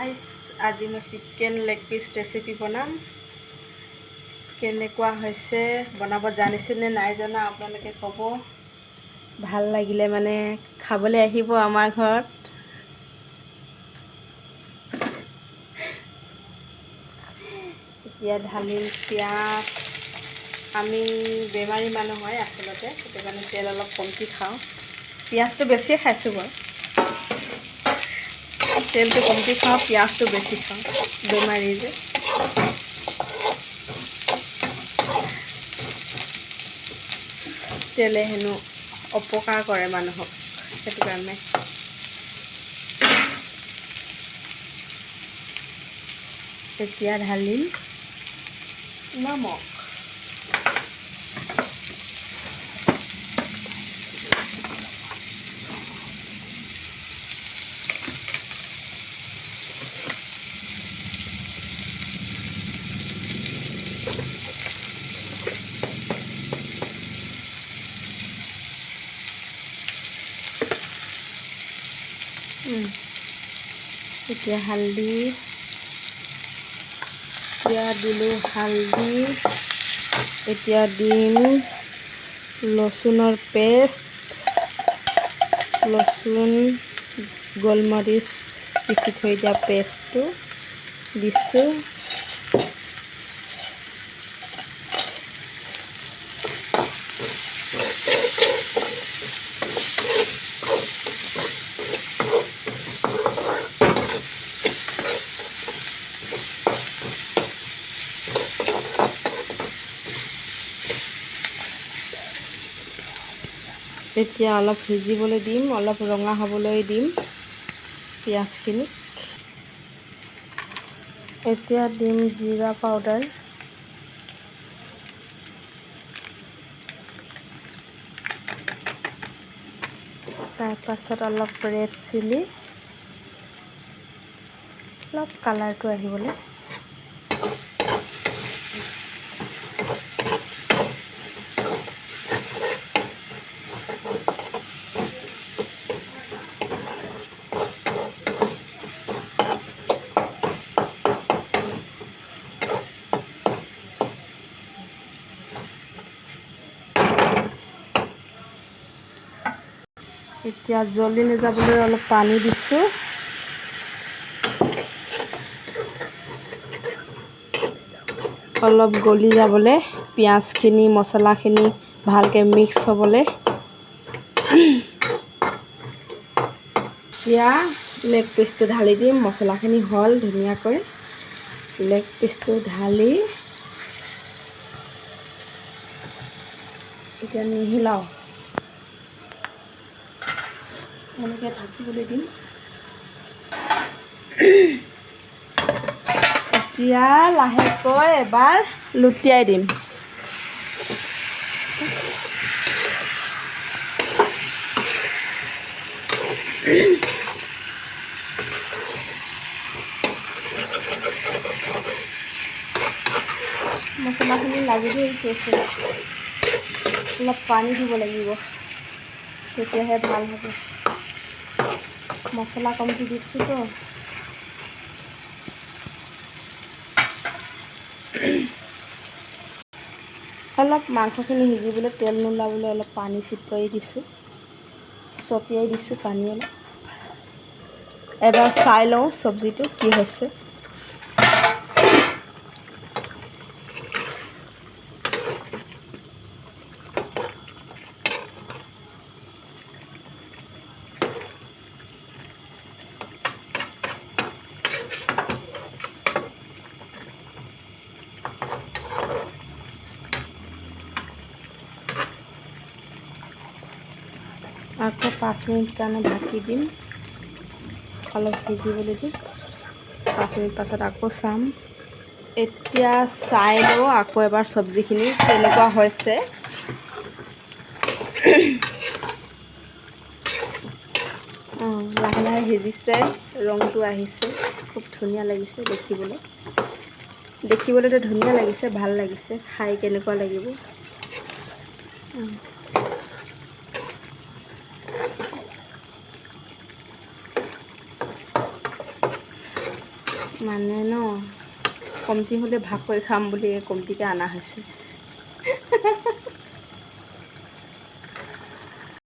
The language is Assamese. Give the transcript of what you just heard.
গাইস আজি মই চিকেন লেগ পিস ৰেচিপি বনাম কেনেকুৱা হৈছে বনাব জানিছো নে নাই জানা আপোনালোকে ক'ব ভাল লাগিলে মানে খাবলৈ আহিব আমাৰ ঘৰত এতিয়া ঢালিম পিঁয়াজ আমি বেমাৰী মানুহ হয় আসলতে সেইটো কাৰণে তেল অলপ কমকৈ খাওঁ পিঁয়াজটো বেছিয়ে খাইছোঁ বাৰু তেলটো কমকৈ খাওঁ পিঁয়াজটো বেছি খাওঁ বেমাৰী যে তেলে হেনো অপকাৰ কৰে মানুহক সেইটো কাৰণে এতিয়া ঢালিম নমক এতিয়া হালধি এতিয়া দিলোঁ হালধি এতিয়া দিম লসুনৰ পেষ্ট লসুন গোলমৰিচ পিচি থৈ দিয়া পেষ্টটো দিছোঁ এতিয়া অলপ ভিজিবলৈ দিম অলপ ৰঙা হ'বলৈ দিম পিঁয়াজখিনি এতিয়া দিম জিৰা পাউডাৰ তাৰপাছত অলপ ৰেড চিলি অলপ কালাৰটো আহিবলৈ এতিয়া জ্বলি নাযাবলৈ অলপ পানী দিছোঁ অলপ গলি যাবলৈ পিঁয়াজখিনি মছলাখিনি ভালকৈ মিক্স হ'বলৈ এতিয়া লেগ পিচটো ঢালি দিম মছলাখিনি হ'ল ধুনীয়াকৈ লেগ পিচটো ঢালি এতিয়া নিহিলাও এনেকৈ ঢাকিবলৈ দিম এতিয়া লাহেকৈ এবাৰ লুটিয়াই দিম মছলাখিনি লাগি ধৰিছে অলপ পানী দিব লাগিব তেতিয়াহে ভাল হ'ব মছলা কমকৈ দিছোঁ তো অলপ মাংসখিনি সিজিবলৈ তেল নোলাবলৈ অলপ পানী ছিটকাৰি দিছোঁ ছটিয়াই দিছোঁ পানী অলপ এবাৰ চাই লওঁ চব্জিটো কি হৈছে আকৌ 5 মিনিট কাৰণে ঢাকি দিম অলপ সিজিবলৈ দিম 5 মিনিট পাছত আকৌ চাম এতিয়া চাই লওঁ আকৌ এবাৰ চব্জিখিনি কেনেকুৱা হৈছে লাহে লাহে সিজিছে ৰংটো আহিছে খুব ধুনীয়া লাগিছে দেখিবলৈতো ধুনীয়া লাগিছে ভাল লাগিছে খাই কেনেকুৱা লাগিব মানে ন কমতি হ'লে ভাগ কৰি খাম বুলি কমতিকৈ অনা হৈছে